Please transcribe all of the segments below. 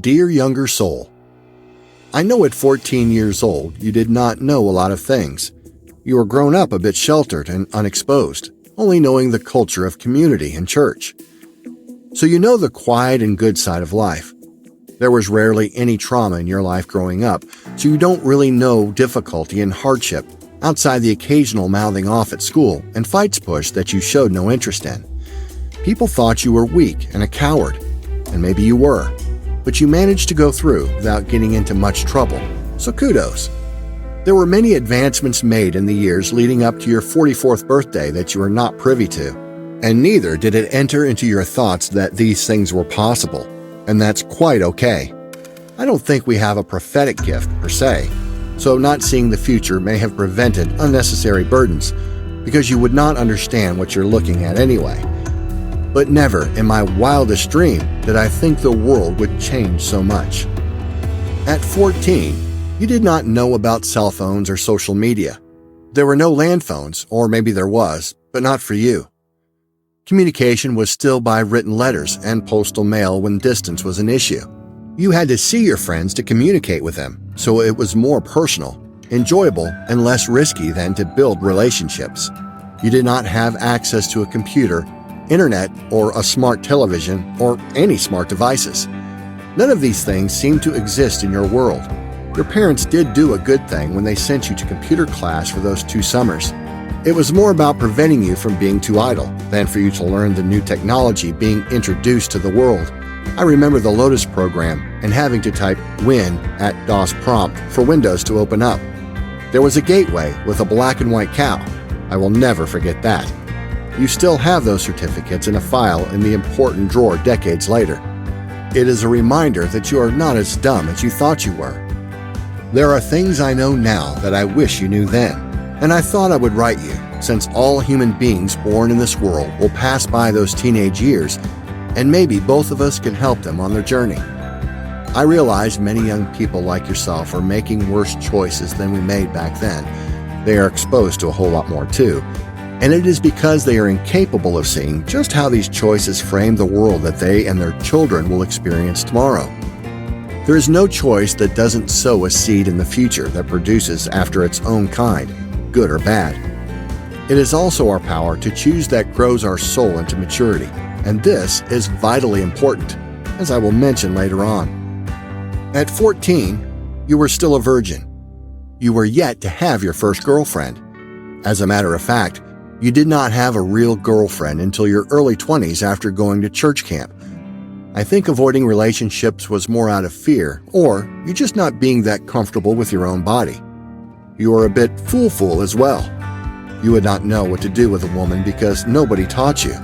Dear younger soul, I know at 14 years old you did not know a lot of things. You were grown up a bit sheltered and unexposed, only knowing the culture of community and church. So you know the quiet and good side of life. There was rarely any trauma in your life growing up, so you don't really know difficulty and hardship outside the occasional mouthing off at school and fights push that you showed no interest in. People thought you were weak and a coward, and maybe you were. But you managed to go through without getting into much trouble, so kudos. There were many advancements made in the years leading up to your 44th birthday that you were not privy to, and neither did it enter into your thoughts that these things were possible, and that's quite okay. I don't think we have a prophetic gift per se, so not seeing the future may have prevented unnecessary burdens, because you would not understand what you're looking at anyway. But never in my wildest dream did I think the world would change so much. At 14, you did not know about cell phones or social media. There were no land phones, or maybe there was, but not for you. Communication was still by written letters and postal mail when distance was an issue. You had to see your friends to communicate with them, so it was more personal, enjoyable, and less risky than to build relationships. You did not have access to a computer, internet, or a smart television, or any smart devices. None of these things seemed to exist in your world. Your parents did do a good thing when they sent you to computer class for those 2 summers. It was more about preventing you from being too idle than for you to learn the new technology being introduced to the world. I remember the Lotus program and having to type Win at DOS prompt for Windows to open up. There was a gateway with a black and white cow. I will never forget that. You still have those certificates in a file in the important drawer decades later. It is a reminder that you are not as dumb as you thought you were. There are things I know now that I wish you knew then, and I thought I would write you, since all human beings born in this world will pass by those teenage years, and maybe both of us can help them on their journey. I realize many young people like yourself are making worse choices than we made back then. They are exposed to a whole lot more too, and it is because they are incapable of seeing just how these choices frame the world that they and their children will experience tomorrow. There is no choice that doesn't sow a seed in the future that produces after its own kind, good or bad. It is also our power to choose that grows our soul into maturity, and this is vitally important, as I will mention later on. At 14, you were still a virgin. You were yet to have your first girlfriend. As a matter of fact, you did not have a real girlfriend until your early 20s after going to church camp. I think avoiding relationships was more out of fear, or you just not being that comfortable with your own body. You were a bit fool as well. You would not know what to do with a woman because nobody taught you.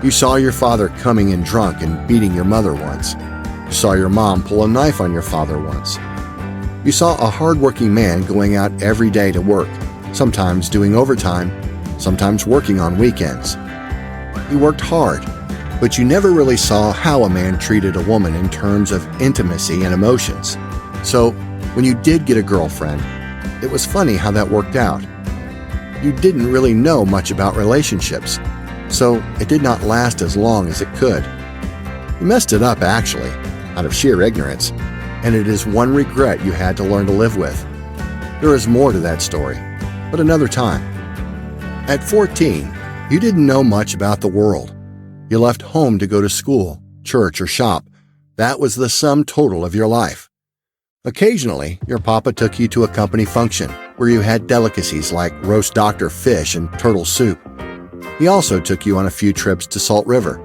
You saw your father coming in drunk and beating your mother once. You saw your mom pull a knife on your father once. You saw a hard-working man going out every day to work, sometimes doing overtime, sometimes working on weekends. You worked hard, but you never really saw how a man treated a woman in terms of intimacy and emotions. So, when you did get a girlfriend, it was funny how that worked out. You didn't really know much about relationships, so it did not last as long as it could. You messed it up, actually, out of sheer ignorance, and it is one regret you had to learn to live with. There is more to that story, but another time. At 14, you didn't know much about the world. You left home to go to school, church, or shop. That was the sum total of your life. Occasionally, your papa took you to a company function where you had delicacies like roast doctor fish and turtle soup. He also took you on a few trips to Salt River.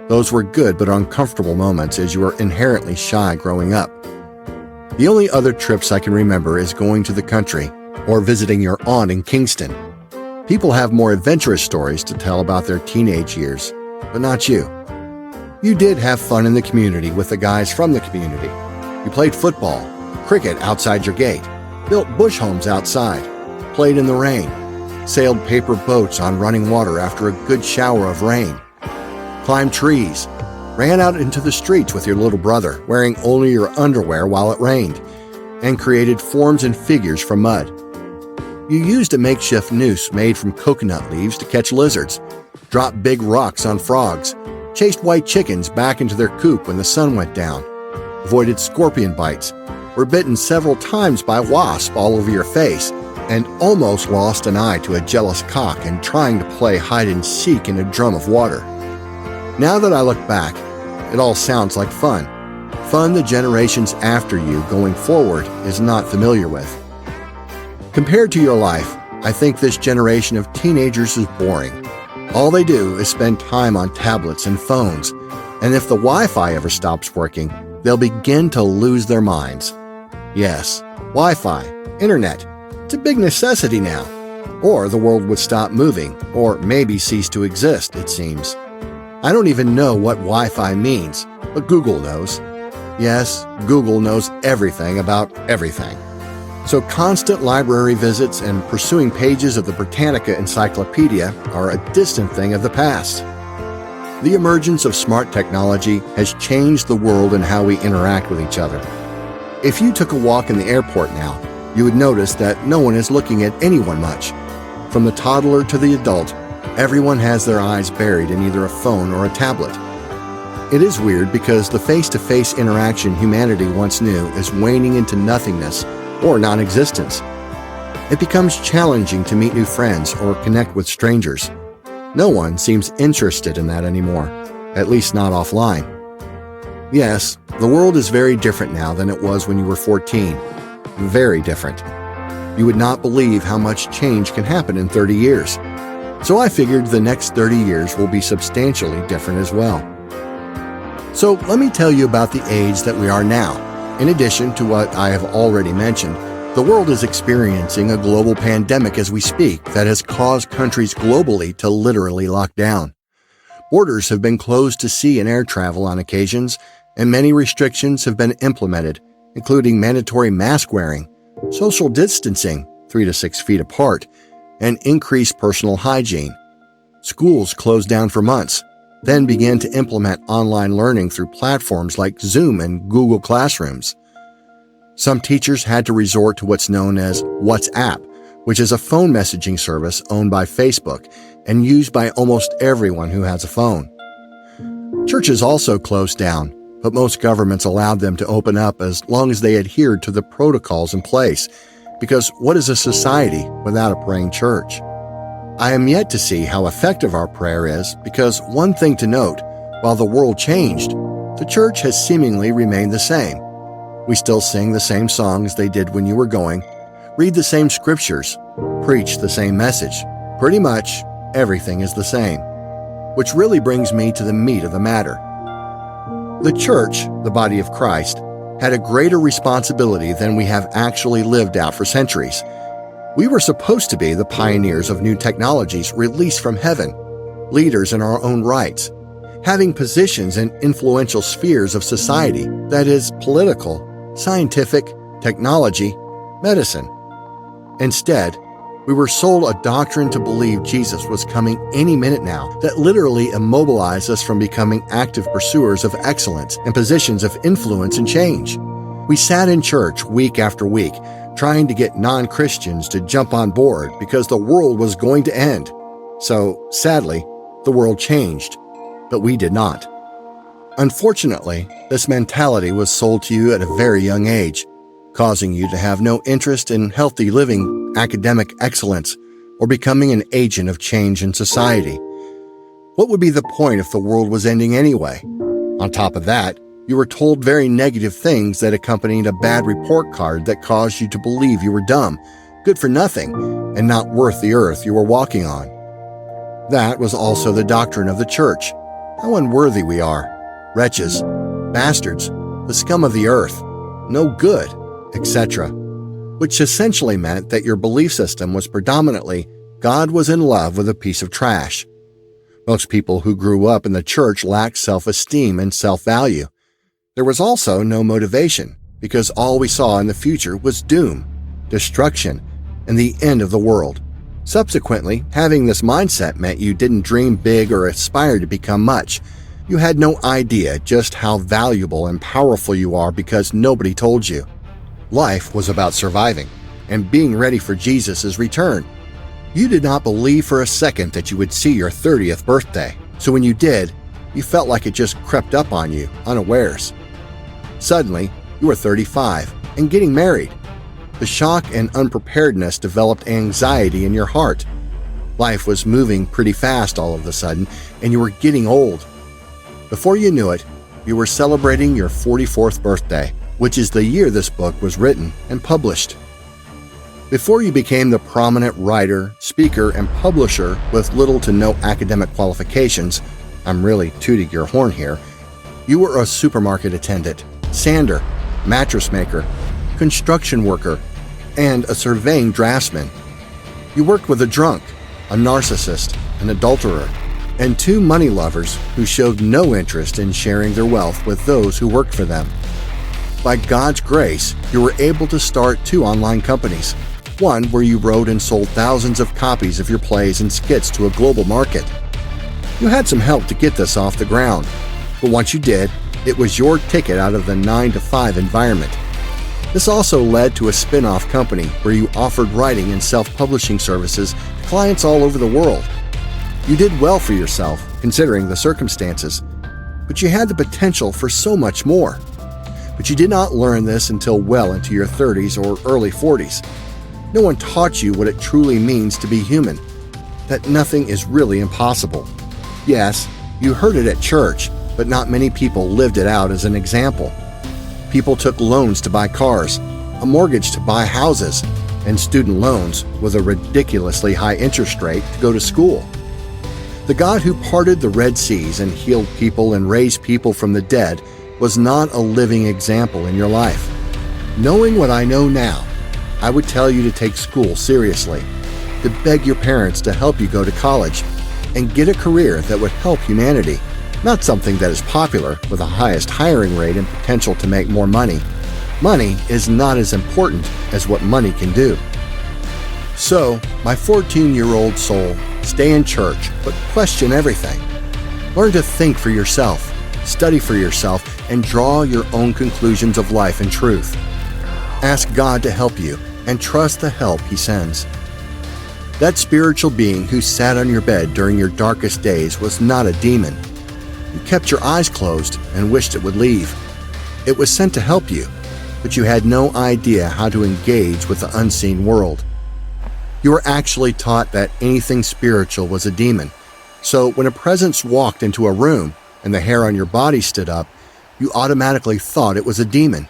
Those were good but uncomfortable moments as you were inherently shy growing up. The only other trips I can remember is going to the country or visiting your aunt in Kingston. People have more adventurous stories to tell about their teenage years, but not you. You did have fun in the community with the guys from the community. You played football, cricket outside your gate, built bush homes outside, played in the rain, sailed paper boats on running water after a good shower of rain, climbed trees, ran out into the streets with your little brother wearing only your underwear while it rained, and created forms and figures from mud. You used a makeshift noose made from coconut leaves to catch lizards, dropped big rocks on frogs, chased white chickens back into their coop when the sun went down, avoided scorpion bites, were bitten several times by wasps all over your face, and almost lost an eye to a jealous cock in trying to play hide-and-seek in a drum of water. Now that I look back, it all sounds like fun. Fun the generations after you going forward is not familiar with. Compared to your life, I think this generation of teenagers is boring. All they do is spend time on tablets and phones, and if the Wi-Fi ever stops working, they'll begin to lose their minds. Yes, Wi-Fi, internet, it's a big necessity now. Or the world would stop moving, or maybe cease to exist, it seems. I don't even know what Wi-Fi means, but Google knows. Yes, Google knows everything about everything. So constant library visits and pursuing pages of the Britannica Encyclopedia are a distant thing of the past. The emergence of smart technology has changed the world and how we interact with each other. If you took a walk in the airport now, you would notice that no one is looking at anyone much. From the toddler to the adult, everyone has their eyes buried in either a phone or a tablet. It is weird because the face-to-face interaction humanity once knew is waning into nothingness or non-existence. It becomes challenging to meet new friends or connect with strangers. No one seems interested in that anymore, at least not offline. Yes, the world is very different now than it was when you were 14. Very different. You would not believe how much change can happen in 30 years. So I figured the next 30 years will be substantially different as well. So let me tell you about the age that we are now. In addition to what I have already mentioned, the world is experiencing a global pandemic as we speak that has caused countries globally to literally lock down. Borders have been closed to sea and air travel on occasions, and many restrictions have been implemented, including mandatory mask wearing, social distancing 3 to 6 feet apart, and increased personal hygiene. Schools closed down for months, then began to implement online learning through platforms like Zoom and Google Classrooms. Some teachers had to resort to what's known as WhatsApp, which is a phone messaging service owned by Facebook and used by almost everyone who has a phone. Churches also closed down, but most governments allowed them to open up as long as they adhered to the protocols in place, because what is a society without a praying church? I am yet to see how effective our prayer is, because one thing to note, while the world changed, the church has seemingly remained the same. We still sing the same songs they did when you were going, read the same scriptures, preach the same message. Pretty much everything is the same. Which really brings me to the meat of the matter. The church, the body of Christ, had a greater responsibility than we have actually lived out for centuries. We were supposed to be the pioneers of new technologies released from heaven, leaders in our own rights, having positions in influential spheres of society, that is, political, scientific, technology, medicine. Instead, we were sold a doctrine to believe Jesus was coming any minute now that literally immobilized us from becoming active pursuers of excellence and positions of influence and change. We sat in church week after week, trying to get non-Christians to jump on board because the world was going to end. So, sadly, the world changed, but we did not. Unfortunately, this mentality was sold to you at a very young age, causing you to have no interest in healthy living, academic excellence, or becoming an agent of change in society. What would be the point if the world was ending anyway? On top of that, you were told very negative things that accompanied a bad report card that caused you to believe you were dumb, good for nothing, and not worth the earth you were walking on. That was also the doctrine of the church. How unworthy we are. Wretches, bastards, the scum of the earth, no good, etc. Which essentially meant that your belief system was predominantly God was in love with a piece of trash. Most people who grew up in the church lacked self-esteem and self-value. There was also no motivation, because all we saw in the future was doom, destruction, and the end of the world. Subsequently, having this mindset meant you didn't dream big or aspire to become much. You had no idea just how valuable and powerful you are because nobody told you. Life was about surviving and being ready for Jesus' return. You did not believe for a second that you would see your 30th birthday, so when you did, you felt like it just crept up on you, unawares. Suddenly, you were 35 and getting married. The shock and unpreparedness developed anxiety in your heart. Life was moving pretty fast all of a sudden, and you were getting old. Before you knew it, you were celebrating your 44th birthday, which is the year this book was written and published. Before you became the prominent writer, speaker, and publisher with little to no academic qualifications, I'm really tooting your horn here, you were a supermarket attendant, sander, mattress maker, construction worker, and a surveying draftsman. You worked with a drunk, a narcissist, an adulterer, and 2 money lovers who showed no interest in sharing their wealth with those who worked for them. By God's grace, you were able to start 2 online companies, one where you wrote and sold thousands of copies of your plays and skits to a global market. You had some help to get this off the ground, but once you did, it was your ticket out of the 9-to-5 environment. This also led to a spin-off company where you offered writing and self-publishing services to clients all over the world. You did well for yourself, considering the circumstances, but you had the potential for so much more. But you did not learn this until well into your 30s or early 40s. No one taught you what it truly means to be human, that nothing is really impossible. Yes, you heard it at church, but not many people lived it out as an example. People took loans to buy cars, a mortgage to buy houses, and student loans with a ridiculously high interest rate to go to school. The God who parted the Red Seas and healed people and raised people from the dead was not a living example in your life. Knowing what I know now, I would tell you to take school seriously, to beg your parents to help you go to college, and get a career that would help humanity, not something that is popular with the highest hiring rate and potential to make more money. Money is not as important as what money can do. So, my 14-year-old soul, stay in church, but question everything. Learn to think for yourself, study for yourself, and draw your own conclusions of life and truth. Ask God to help you and trust the help He sends. That spiritual being who sat on your bed during your darkest days was not a demon. You kept your eyes closed and wished it would leave. It was sent to help you, but you had no idea how to engage with the unseen world. You were actually taught that anything spiritual was a demon. So when a presence walked into a room and the hair on your body stood up, you automatically thought it was a demon.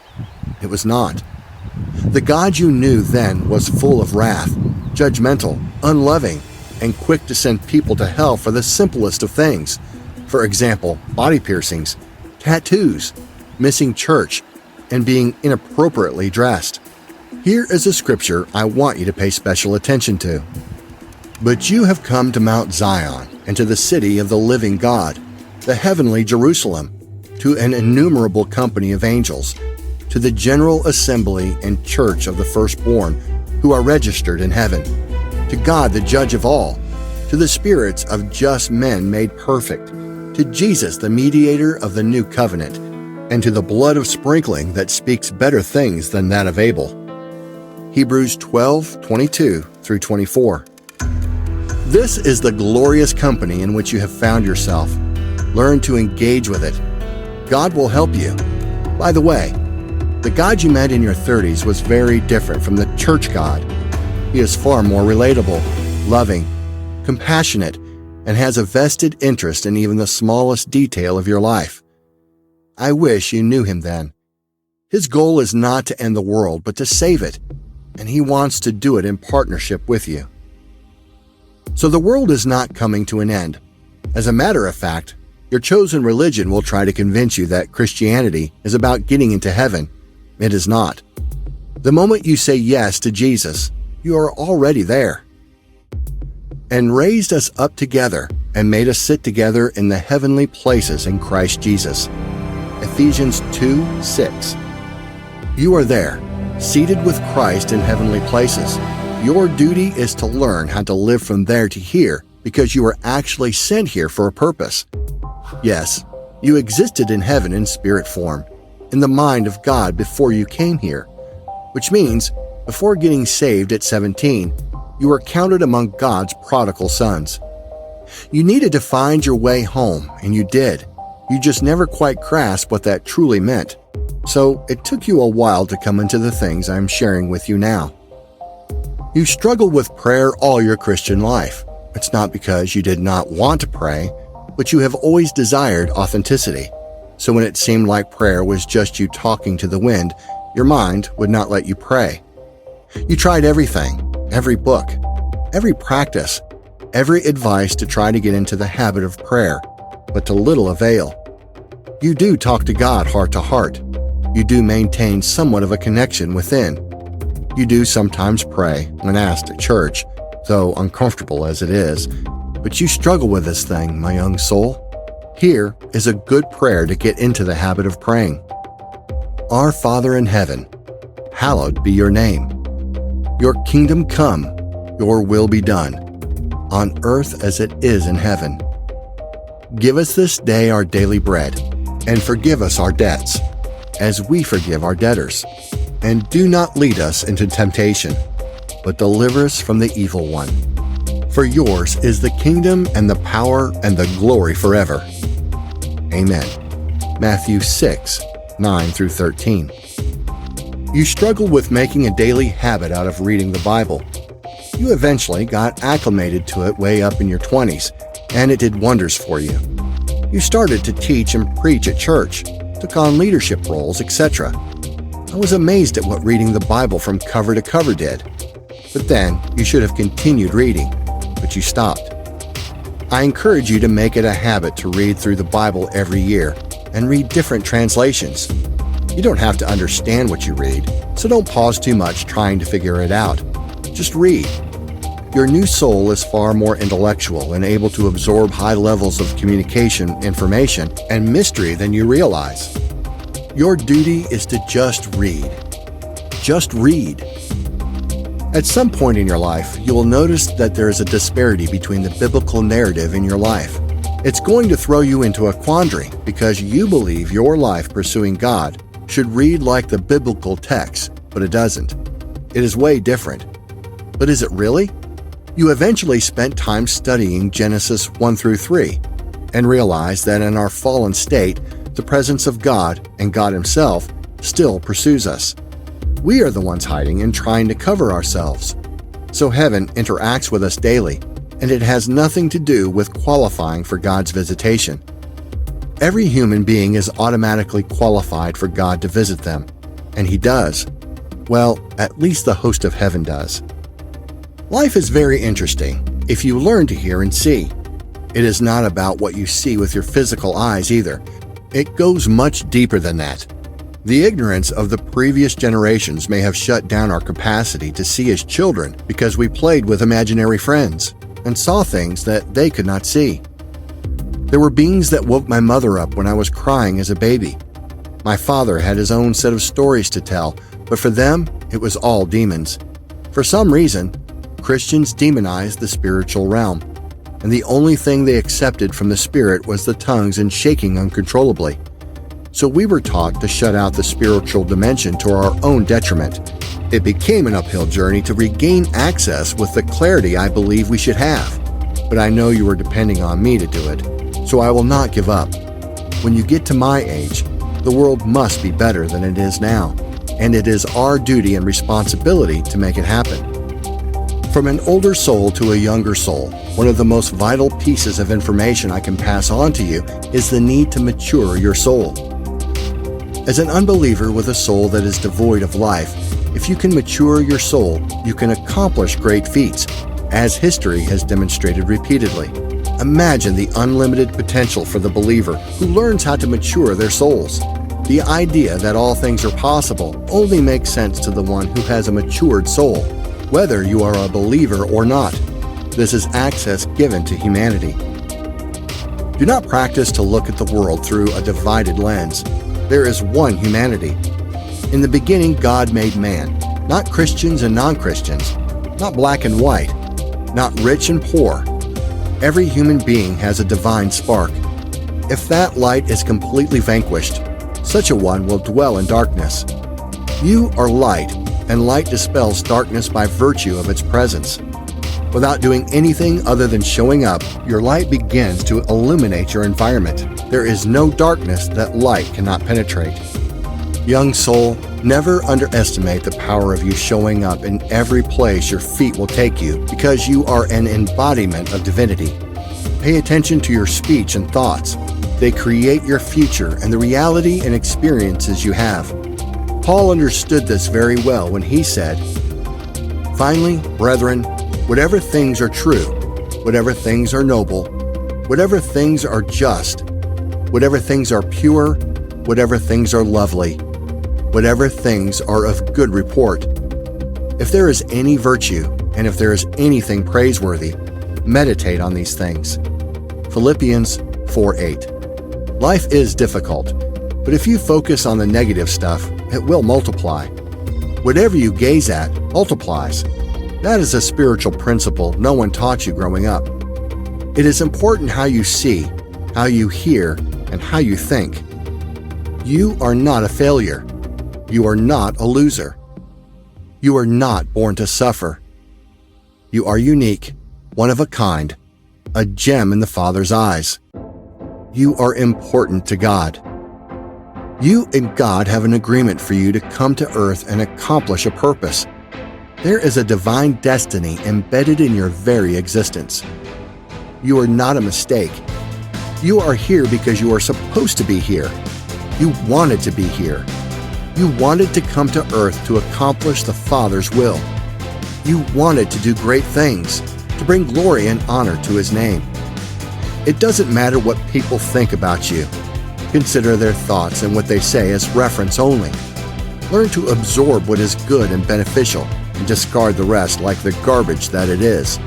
It was not. The God you knew then was full of wrath, judgmental, unloving, and quick to send people to hell for the simplest of things. For example, body piercings, tattoos, missing church, and being inappropriately dressed. Here is a scripture I want you to pay special attention to. But you have come to Mount Zion and to the city of the living God, the heavenly Jerusalem, to an innumerable company of angels, to the general assembly and church of the firstborn who are registered in heaven, to God the judge of all, to the spirits of just men made perfect, to Jesus the mediator of the new covenant, and to the blood of sprinkling that speaks better things than that of Abel. Hebrews 12:22-24. This is the glorious company in which you have found yourself. Learn to engage with it. God will help you. By the way, the God you met in your 30s was very different from the church God. He is far more relatable, loving, compassionate, and has a vested interest in even the smallest detail of your life. I wish you knew him then. His goal is not to end the world, but to save it, and he wants to do it in partnership with you. So the world is not coming to an end. As a matter of fact, your chosen religion will try to convince you that Christianity is about getting into heaven. It is not. The moment you say yes to Jesus, you are already there. And raised us up together and made us sit together in the heavenly places in Christ Jesus. Ephesians 2:6. You are there, seated with Christ in heavenly places. Your duty is to learn how to live from there to here because you were actually sent here for a purpose. Yes, you existed in heaven in spirit form, in the mind of God before you came here, which means before getting saved at 17, you were counted among God's prodigal sons. You needed to find your way home, and you did. You just never quite grasped what that truly meant. So it took you a while to come into the things I'm sharing with you now. You struggled with prayer all your Christian life. It's not because you did not want to pray, but you have always desired authenticity. So when it seemed like prayer was just you talking to the wind, your mind would not let you pray. You tried everything, every book, every practice, every advice to try to get into the habit of prayer, but to little avail. You do talk to God heart to heart. You do maintain somewhat of a connection within. You do sometimes pray when asked at church, though uncomfortable as it is, but you struggle with this thing, my young soul. Here is a good prayer to get into the habit of praying. Our Father in heaven, hallowed be your name. Your kingdom come, your will be done, on earth as it is in heaven. Give us this day our daily bread, and forgive us our debts, as we forgive our debtors. And do not lead us into temptation, but deliver us from the evil one. For yours is the kingdom and the power and the glory forever. Amen. Matthew 6, 9 through 13. You struggled with making a daily habit out of reading the Bible. You eventually got acclimated to it way up in your 20s, and it did wonders for you. You started to teach and preach at church, took on leadership roles, etc. I was amazed at what reading the Bible from cover to cover did. But then you should have continued reading, but you stopped. I encourage you to make it a habit to read through the Bible every year and read different translations. You don't have to understand what you read, so don't pause too much trying to figure it out. Just read. Your new soul is far more intellectual and able to absorb high levels of communication, information, and mystery than you realize. Your duty is to just read. Just read. At some point in your life, you will notice that there is a disparity between the biblical narrative in your life. It's going to throw you into a quandary because you believe your life pursuing God should read like the biblical text, but it doesn't. It is way different. But is it really? You eventually spent time studying Genesis 1 through 3 and realized that in our fallen state, the presence of God and God Himself still pursues us. We are the ones hiding and trying to cover ourselves. So heaven interacts with us daily, and it has nothing to do with qualifying for God's visitation. Every human being is automatically qualified for God to visit them, and He does. Well, at least the host of heaven does. Life is very interesting if you learn to hear and see. It is not about what you see with your physical eyes either. It goes much deeper than that. The ignorance of the previous generations may have shut down our capacity to see as children because we played with imaginary friends and saw things that they could not see. There were beings that woke my mother up when I was crying as a baby. My father had his own set of stories to tell, but for them, it was all demons. For some reason, Christians demonized the spiritual realm, and the only thing they accepted from the spirit was the tongues and shaking uncontrollably. So we were taught to shut out the spiritual dimension to our own detriment. It became an uphill journey to regain access with the clarity I believe we should have. But I know you are depending on me to do it, so I will not give up. When you get to my age, the world must be better than it is now, and it is our duty and responsibility to make it happen. From an older soul to a younger soul, one of the most vital pieces of information I can pass on to you is the need to mature your soul. As an unbeliever with a soul that is devoid of life, if you can mature your soul, you can accomplish great feats, as history has demonstrated repeatedly. Imagine the unlimited potential for the believer who learns how to mature their souls. The idea that all things are possible only makes sense to the one who has a matured soul, whether you are a believer or not. This is access given to humanity. Do not practice to look at the world through a divided lens. There is one humanity. In the beginning, God made man, not Christians and non-Christians, not black and white, not rich and poor. Every human being has a divine spark. If that light is completely vanquished, such a one will dwell in darkness. You are light, and light dispels darkness by virtue of its presence. Without doing anything other than showing up, your light begins to illuminate your environment. There is no darkness that light cannot penetrate. Young soul, never underestimate the power of you showing up in every place your feet will take you because you are an embodiment of divinity. Pay attention to your speech and thoughts. They create your future and the reality and experiences you have. Paul understood this very well when he said, "Finally, brethren, whatever things are true, whatever things are noble, whatever things are just, whatever things are pure, whatever things are lovely, whatever things are of good report. If there is any virtue, and if there is anything praiseworthy, meditate on these things." Philippians 4:8. Life is difficult, but if you focus on the negative stuff, it will multiply. Whatever you gaze at multiplies. That is a spiritual principle no one taught you growing up. It is important how you see, how you hear, and how you think. You are not a failure. You are not a loser. You are not born to suffer. You are unique, one of a kind, a gem in the Father's eyes. You are important to God. You and God have an agreement for you to come to earth and accomplish a purpose. There is a divine destiny embedded in your very existence. You are not a mistake. You are here because you are supposed to be here. You wanted to be here. You wanted to come to earth to accomplish the Father's will. You wanted to do great things, to bring glory and honor to His name. It doesn't matter what people think about you. Consider their thoughts and what they say as reference only. Learn to absorb what is good and beneficial and discard the rest like the garbage that it is.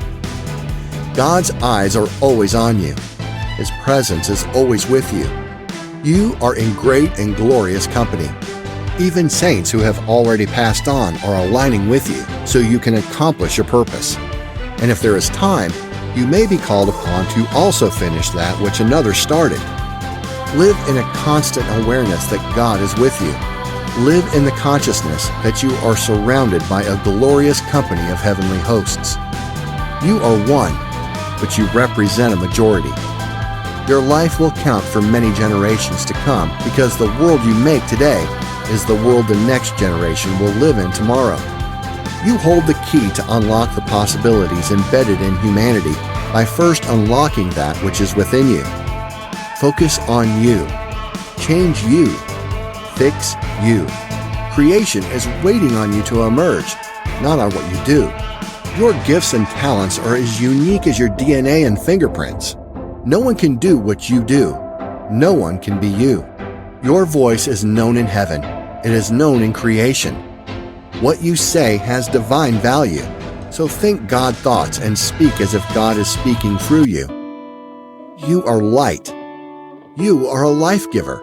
God's eyes are always on you. His presence is always with you. You are in great and glorious company. Even saints who have already passed on are aligning with you so you can accomplish your purpose. And if there is time, you may be called upon to also finish that which another started. Live in a constant awareness that God is with you. Live in the consciousness that you are surrounded by a glorious company of heavenly hosts. You are one, but you represent a majority. Your life will count for many generations to come because the world you make today is the world the next generation will live in tomorrow. You hold the key to unlock the possibilities embedded in humanity by first unlocking that which is within you. Focus on you. Change you. Fix you. Creation is waiting on you to emerge, not on what you do. Your gifts and talents are as unique as your DNA and fingerprints. No one can do what you do. No one can be you. Your voice is known in heaven. It is known in creation. What you say has divine value, so think God thoughts and speak as if God is speaking through you. You are light. You are a life giver.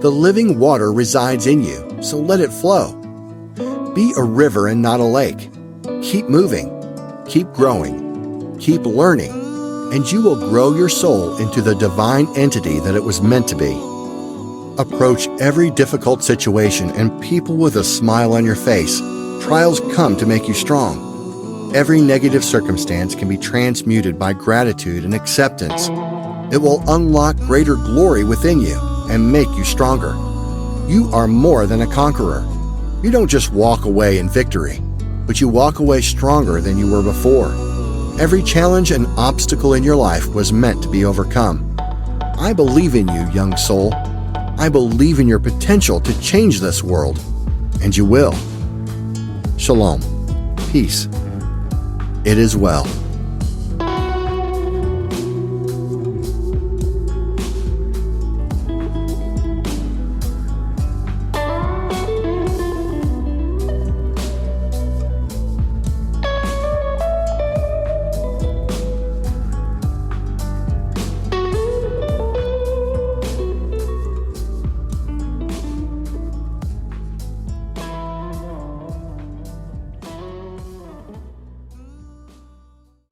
The living water resides in you, so let it flow. Be a river and not a lake. Keep moving. Keep growing. Keep learning, and you will grow your soul into the divine entity that it was meant to be. Approach every difficult situation and people with a smile on your face. Trials come to make you strong. Every negative circumstance can be transmuted by gratitude and acceptance. It will unlock greater glory within you and make you stronger. You are more than a conqueror. You don't just walk away in victory, but you walk away stronger than you were before. Every challenge and obstacle in your life was meant to be overcome. I believe in you, young soul. I believe in your potential to change this world, and you will. Shalom. Peace. It is well.